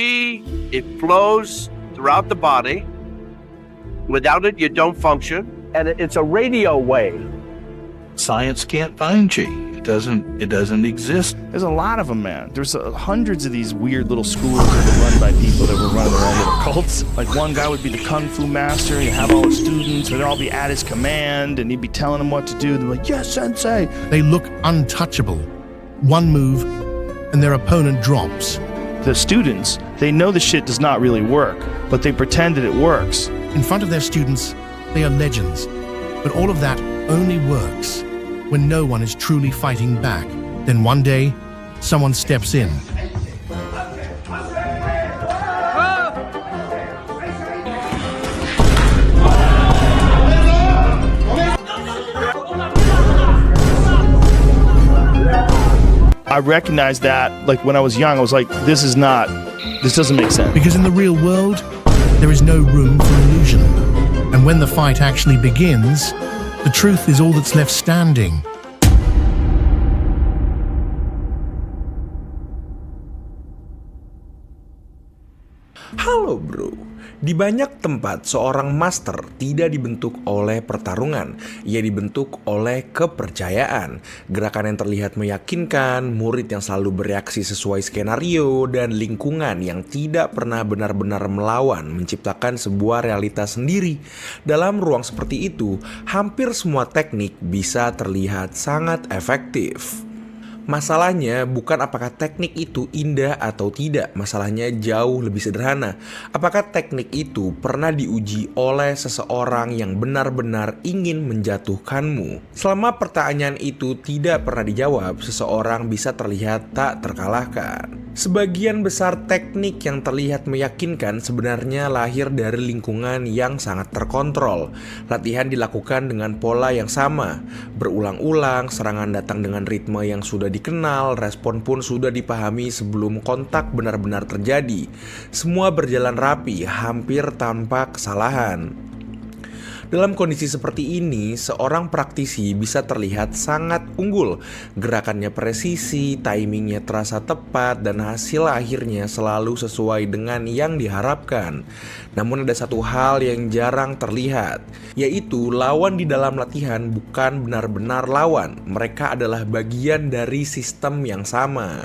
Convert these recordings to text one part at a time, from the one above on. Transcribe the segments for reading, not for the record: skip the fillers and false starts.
It flows throughout the body. Without it, you don't function. And it's a radio wave. Science can't find chi. It doesn't exist. There's a lot of them, man. There's hundreds of these weird little schools that were run by people that were running their own little cults. Like one guy would be the kung fu master, he'd have all his students, they'd all be at his command, and he'd be telling them what to do. They're like, yes, sensei. They look untouchable. One move, and their opponent drops. The students, they know the shit does not really work, but they pretend that it works. In front of their students, they are legends. But all of that only works when no one is truly fighting back. Then one day, someone steps in. I recognized that, like when I was young, I was like, this doesn't make sense. Because in the real world, there is no room for illusion. And when the fight actually begins, the truth is all that's left standing. Halo bro, di banyak tempat seorang master tidak dibentuk oleh pertarungan, ia dibentuk oleh kepercayaan. Gerakan yang terlihat meyakinkan, murid yang selalu bereaksi sesuai skenario, dan lingkungan yang tidak pernah benar-benar melawan menciptakan sebuah realitas sendiri. Dalam ruang seperti itu, hampir semua teknik bisa terlihat sangat efektif. Masalahnya bukan apakah teknik itu indah atau tidak, masalahnya jauh lebih sederhana. Apakah teknik itu pernah diuji oleh seseorang yang benar-benar ingin menjatuhkanmu? Selama pertanyaan itu tidak pernah dijawab, seseorang bisa terlihat tak terkalahkan. Sebagian besar teknik yang terlihat meyakinkan sebenarnya lahir dari lingkungan yang sangat terkontrol. Latihan dilakukan dengan pola yang sama, berulang-ulang, serangan datang dengan ritme yang sudah dikenal, respon pun sudah dipahami sebelum kontak benar-benar terjadi. Semua berjalan rapi, hampir tanpa kesalahan. Dalam kondisi seperti ini, seorang praktisi bisa terlihat sangat unggul. Gerakannya presisi, timingnya terasa tepat, dan hasil akhirnya selalu sesuai dengan yang diharapkan. Namun ada satu hal yang jarang terlihat, yaitu lawan di dalam latihan bukan benar-benar lawan. Mereka adalah bagian dari sistem yang sama.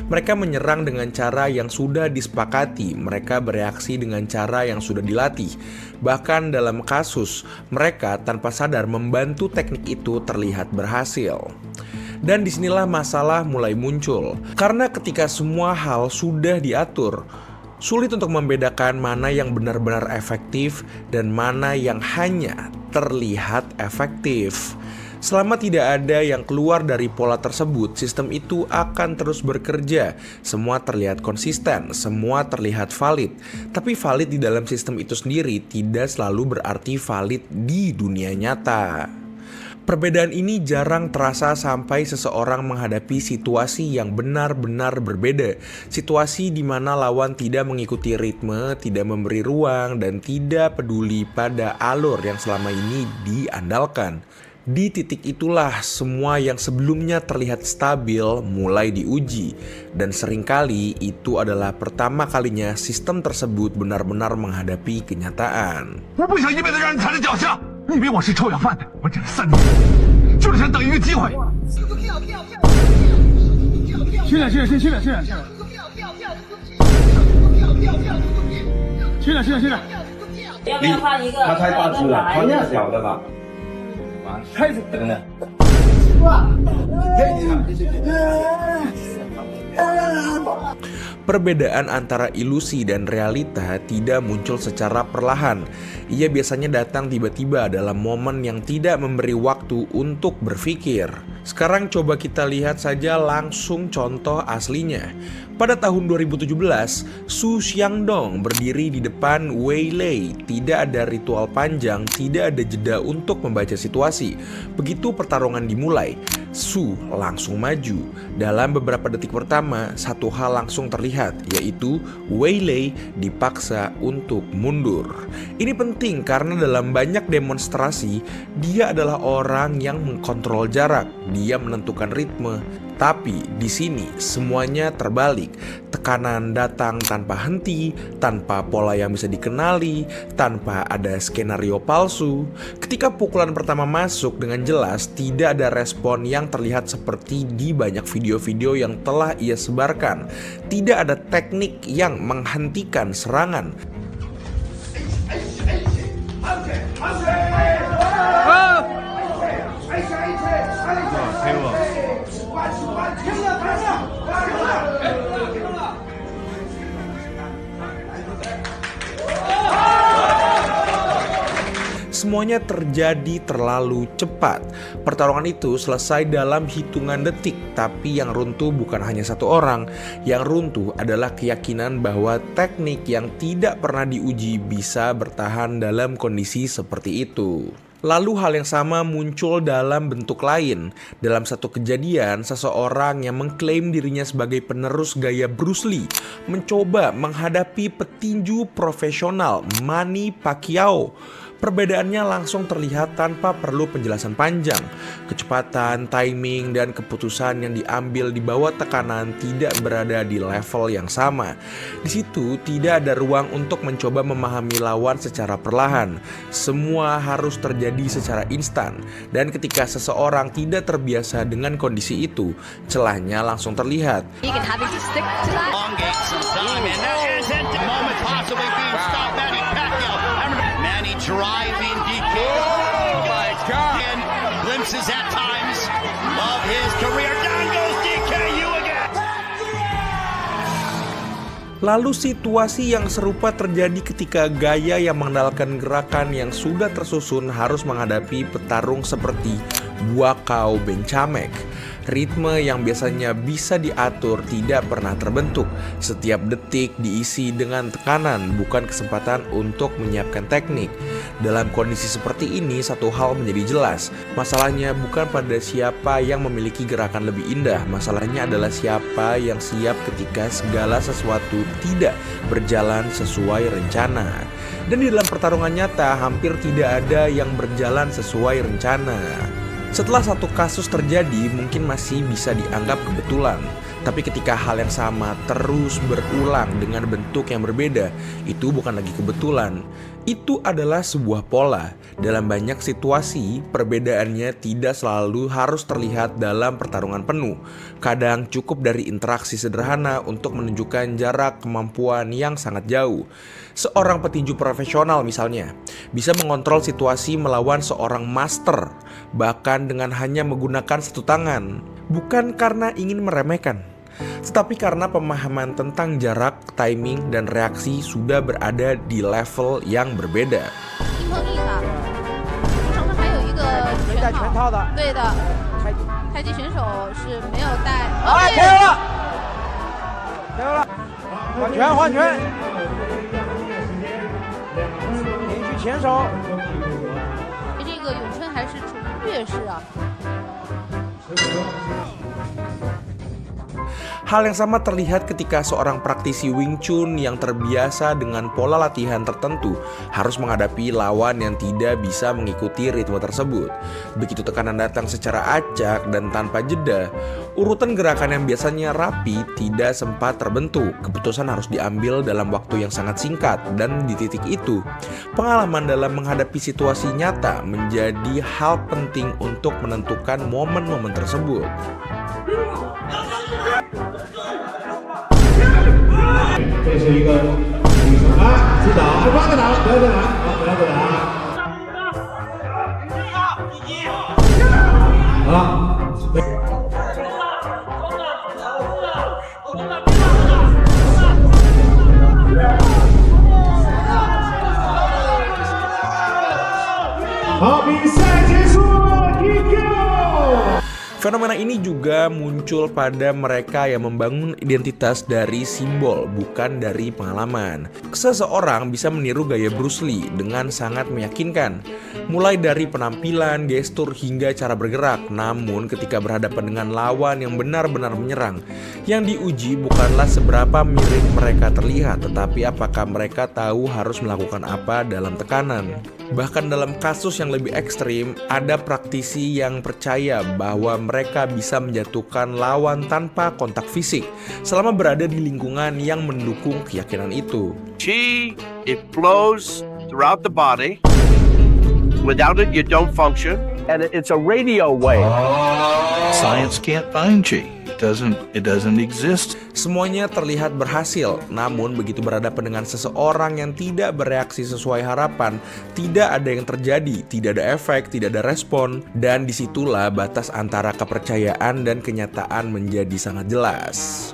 Mereka menyerang dengan cara yang sudah disepakati, mereka bereaksi dengan cara yang sudah dilatih. Bahkan dalam kasus, mereka tanpa sadar membantu teknik itu terlihat berhasil. Dan disinilah masalah mulai muncul. Karena ketika semua hal sudah diatur, sulit untuk membedakan mana yang benar-benar efektif dan mana yang hanya terlihat efektif. Selama tidak ada yang keluar dari pola tersebut, sistem itu akan terus bekerja. Semua terlihat konsisten, semua terlihat valid. Tapi valid di dalam sistem itu sendiri tidak selalu berarti valid di dunia nyata. Perbedaan ini jarang terasa sampai seseorang menghadapi situasi yang benar-benar berbeda. Situasi di mana lawan tidak mengikuti ritme, tidak memberi ruang, dan tidak peduli pada alur yang selama ini diandalkan. Di titik itulah semua yang sebelumnya terlihat stabil mulai diuji. Dan seringkali itu adalah pertama kalinya sistem tersebut benar-benar menghadapi kenyataan. Perbedaan antara ilusi dan realita tidak muncul secara perlahan. Ia biasanya datang tiba-tiba dalam momen yang tidak memberi waktu untuk berpikir. Sekarang coba kita lihat saja langsung contoh aslinya. Pada tahun 2017, Su Xiangdong berdiri di depan Wei Lei. Tidak ada ritual panjang, tidak ada jeda untuk membaca situasi. Begitu pertarungan dimulai, Su langsung maju. Dalam beberapa detik pertama, satu hal langsung terlihat, yaitu Wei Lei dipaksa untuk mundur. Ini penting karena dalam banyak demonstrasi, dia adalah orang yang mengkontrol jarak. Dia menentukan ritme, Tapi di sini semuanya terbalik. Tekanan datang tanpa henti, tanpa pola yang bisa dikenali, tanpa ada skenario palsu. Ketika pukulan pertama masuk dengan jelas, tidak ada respon yang terlihat seperti di banyak video-video yang telah ia sebarkan. Tidak ada teknik yang menghentikan serangan. Semuanya terjadi terlalu cepat. Pertarungan itu selesai dalam hitungan detik, tapi yang runtuh bukan hanya satu orang. Yang runtuh adalah keyakinan bahwa teknik yang tidak pernah diuji bisa bertahan dalam kondisi seperti itu. Lalu hal yang sama muncul dalam bentuk lain. Dalam satu kejadian, seseorang yang mengklaim dirinya sebagai penerus gaya Bruce Lee mencoba menghadapi petinju profesional Manny Pacquiao. Perbedaannya langsung terlihat tanpa perlu penjelasan panjang. Kecepatan, timing, dan keputusan yang diambil di bawah tekanan tidak berada di level yang sama. Di situ tidak ada ruang untuk mencoba memahami lawan secara perlahan. Semua harus terjadi secara instan. Dan ketika seseorang tidak terbiasa dengan kondisi itu, celahnya langsung terlihat. Driving DK. Oh my God! And glimpses at times of his career. Down goes DKU again. Lalu situasi yang serupa terjadi ketika gaya yang mengandalkan gerakan yang sudah tersusun harus menghadapi petarung seperti Buakaw Benchamek. Ritme yang biasanya bisa diatur tidak pernah terbentuk. Setiap detik diisi dengan tekanan, bukan kesempatan untuk menyiapkan teknik. Dalam kondisi seperti ini, satu hal menjadi jelas. Masalahnya bukan pada siapa yang memiliki gerakan lebih indah. Masalahnya adalah siapa yang siap ketika segala sesuatu tidak berjalan sesuai rencana. Dan di dalam pertarungan nyata, hampir tidak ada yang berjalan sesuai rencana. Setelah satu kasus terjadi, mungkin masih bisa dianggap kebetulan. Tapi ketika hal yang sama terus berulang dengan bentuk yang berbeda, itu bukan lagi kebetulan. Itu adalah sebuah pola. Dalam banyak situasi, perbedaannya tidak selalu harus terlihat dalam pertarungan penuh. Kadang cukup dari interaksi sederhana untuk menunjukkan jarak kemampuan yang sangat jauh. Seorang petinju profesional misalnya, bisa mengontrol situasi melawan seorang master, bahkan dengan hanya menggunakan satu tangan. Bukan karena ingin meremehkan, tetapi karena pemahaman tentang jarak, timing, dan reaksi sudah berada di level yang berbeda. Hal yang sama terlihat ketika seorang praktisi Wing Chun yang terbiasa dengan pola latihan tertentu harus menghadapi lawan yang tidak bisa mengikuti ritme tersebut. Begitu tekanan datang secara acak dan tanpa jeda, urutan gerakan yang biasanya rapi tidak sempat terbentuk. Keputusan harus diambil dalam waktu yang sangat singkat, dan di titik itu, pengalaman dalam menghadapi situasi nyata menjadi hal penting untuk menentukan momen-momen tersebut. Fenomena ini juga muncul pada mereka yang membangun identitas dari simbol, bukan dari pengalaman. Seseorang bisa meniru gaya Bruce Lee dengan sangat meyakinkan. mulai dari penampilan, gestur, hingga cara bergerak. Namun ketika berhadapan dengan lawan yang benar-benar menyerang, yang diuji bukanlah seberapa mirip mereka terlihat, tetapi apakah mereka tahu harus melakukan apa dalam tekanan. Bahkan dalam kasus yang lebih ekstrim, ada praktisi yang percaya bahwa mereka bisa menjatuhkan lawan tanpa kontak fisik selama berada di lingkungan yang mendukung keyakinan itu. Chi, it flows throughout the body. Without it, you don't function. And it's a radio wave. Science can't find chi. It doesn't exist. Semuanya terlihat berhasil, namun begitu berhadapan dengan seseorang yang tidak bereaksi sesuai harapan, tidak ada yang terjadi, tidak ada efek, tidak ada respon, dan disitulah batas antara kepercayaan dan kenyataan menjadi sangat jelas.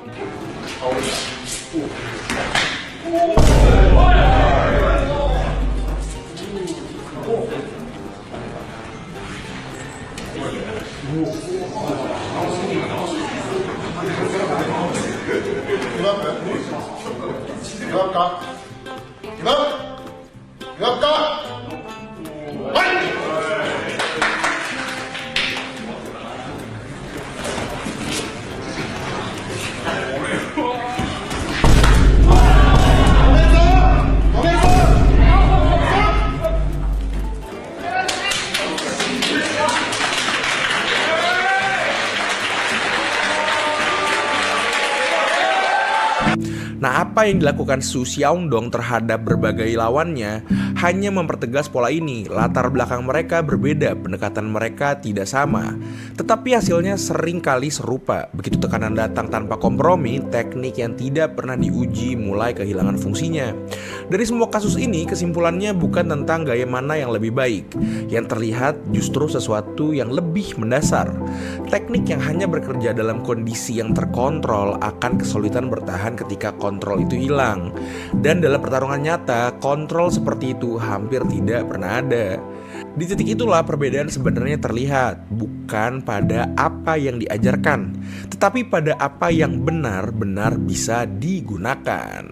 Nah, apa yang dilakukan Su Xiaodong terhadap berbagai lawannya hanya mempertegas pola ini. Latar belakang mereka berbeda, pendekatan mereka tidak sama, tetapi hasilnya sering kali serupa. Begitu tekanan datang tanpa kompromi, teknik yang tidak pernah diuji mulai kehilangan fungsinya. Dari semua kasus ini, kesimpulannya bukan tentang gaya mana yang lebih baik. Yang terlihat justru sesuatu yang lebih mendasar. Teknik yang hanya bekerja dalam kondisi yang terkontrol akan kesulitan bertahan ketika kontrol itu hilang. Dan dalam pertarungan nyata, kontrol seperti itu hampir tidak pernah ada. Di titik itulah perbedaan sebenarnya terlihat, bukan pada apa yang diajarkan, tetapi pada apa yang benar-benar bisa digunakan.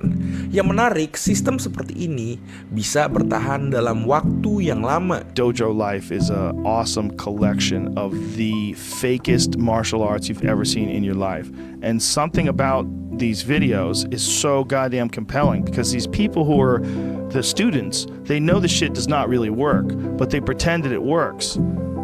Yang menarik, sistem seperti ini bisa bertahan dalam waktu yang lama. Dojo Life is an awesome collection of the fakest martial arts you've ever seen in your life. And something about these videos is so goddamn compelling because these people who are the students, they know the shit does not really work, but they pretend that it works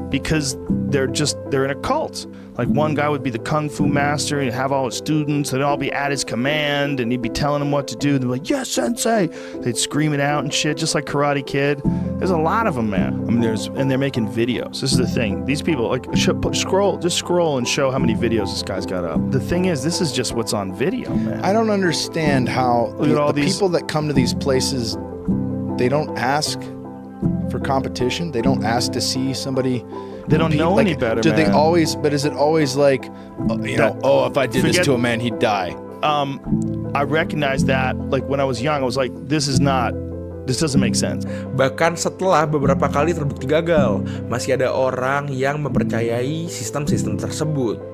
because they're in a cult. Like one guy would be the kung fu master and he'd have all his students, they'd all be at his command and he'd be telling them what to do. They'd be like, "Yes, sensei." They'd scream it out and shit, just like Karate Kid. There's a lot of them, man. I mean, and they're making videos. This is the thing. These people, like, scroll and show how many videos this guy's got up. The thing is, this is just what's on video, man. I don't understand how the people that come to these places, they don't ask for competition. They don't ask to see somebody. They don't know any better, do man. they always? But is it always like, if I did this to a man, he'd die? I recognized that, like, when I was young, I was like, this doesn't make sense. Bahkan setelah beberapa kali terbukti gagal, masih ada orang yang mempercayai sistem-sistem tersebut.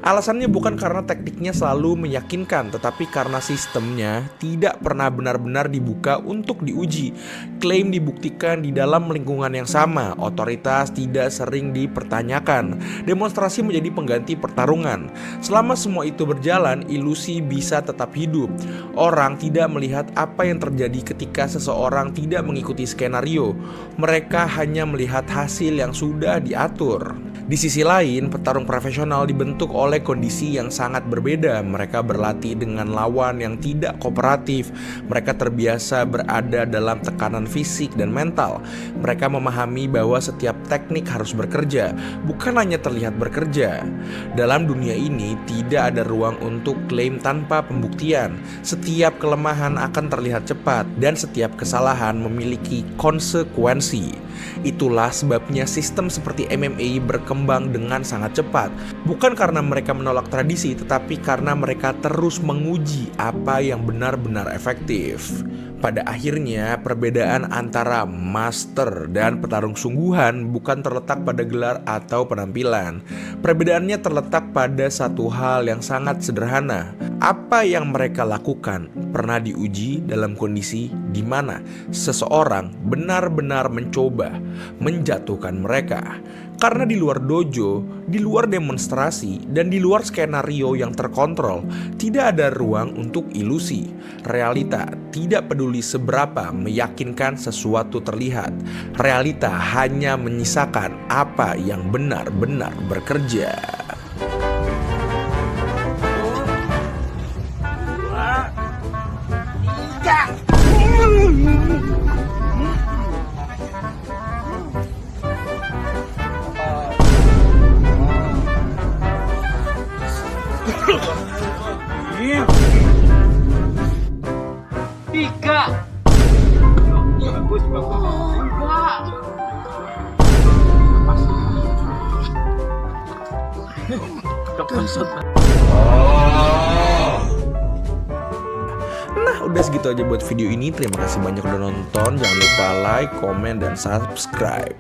Alasannya bukan karena tekniknya selalu meyakinkan, tetapi karena sistemnya tidak pernah benar-benar dibuka untuk diuji. Klaim dibuktikan di dalam lingkungan yang sama, otoritas tidak sering dipertanyakan, demonstrasi menjadi pengganti pertarungan. Selama semua itu berjalan, ilusi bisa tetap hidup. Orang tidak melihat apa yang terjadi ketika seseorang tidak mengikuti skenario. Mereka hanya melihat hasil yang sudah diatur. Di sisi lain, petarung profesional dibentuk oleh kondisi yang sangat berbeda. Mereka berlatih dengan lawan yang tidak kooperatif. Mereka terbiasa berada dalam tekanan fisik dan mental. Mereka memahami bahwa setiap teknik harus bekerja, bukan hanya terlihat bekerja. Dalam dunia ini, tidak ada ruang untuk klaim tanpa pembuktian. Setiap kelemahan akan terlihat cepat, dan setiap kesalahan memiliki konsekuensi. Itulah sebabnya sistem seperti MMA berkembang dengan sangat cepat. Bukan karena mereka menolak tradisi, tetapi karena mereka terus menguji apa yang benar-benar efektif. Pada akhirnya, perbedaan antara master dan petarung sungguhan bukan terletak pada gelar atau penampilan. Perbedaannya terletak pada satu hal yang sangat sederhana. Apa yang mereka lakukan pernah diuji dalam kondisi di mana seseorang benar-benar mencoba menjatuhkan mereka. Karena di luar dojo, di luar demonstrasi, dan di luar skenario yang terkontrol, tidak ada ruang untuk ilusi. Realita tidak peduli seberapa meyakinkan sesuatu terlihat. Realita hanya menyisakan apa yang benar-benar bekerja. Nah, udah segitu aja buat video ini. Terima kasih banyak udah nonton. Jangan lupa like, komen, dan subscribe.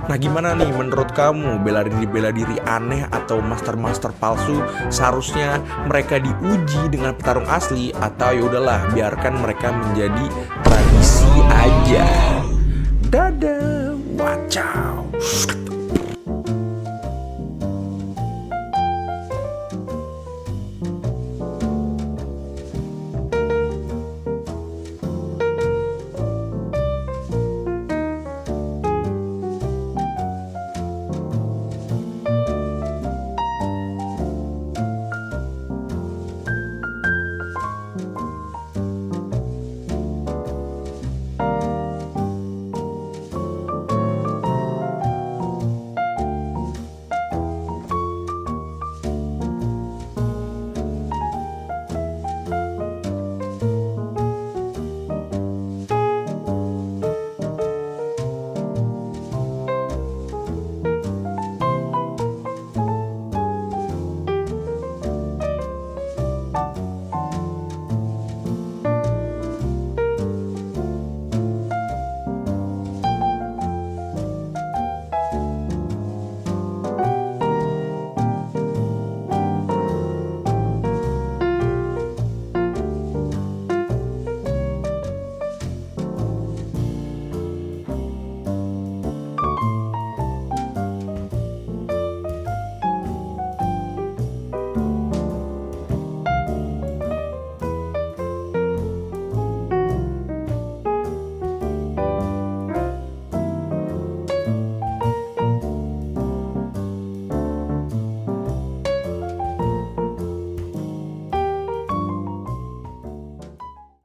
Nah, gimana nih menurut kamu? Bela diri aneh atau master palsu? Seharusnya mereka diuji dengan petarung asli, atau ya udahlah biarkan mereka menjadi tradisi aja. Dadah, wacow.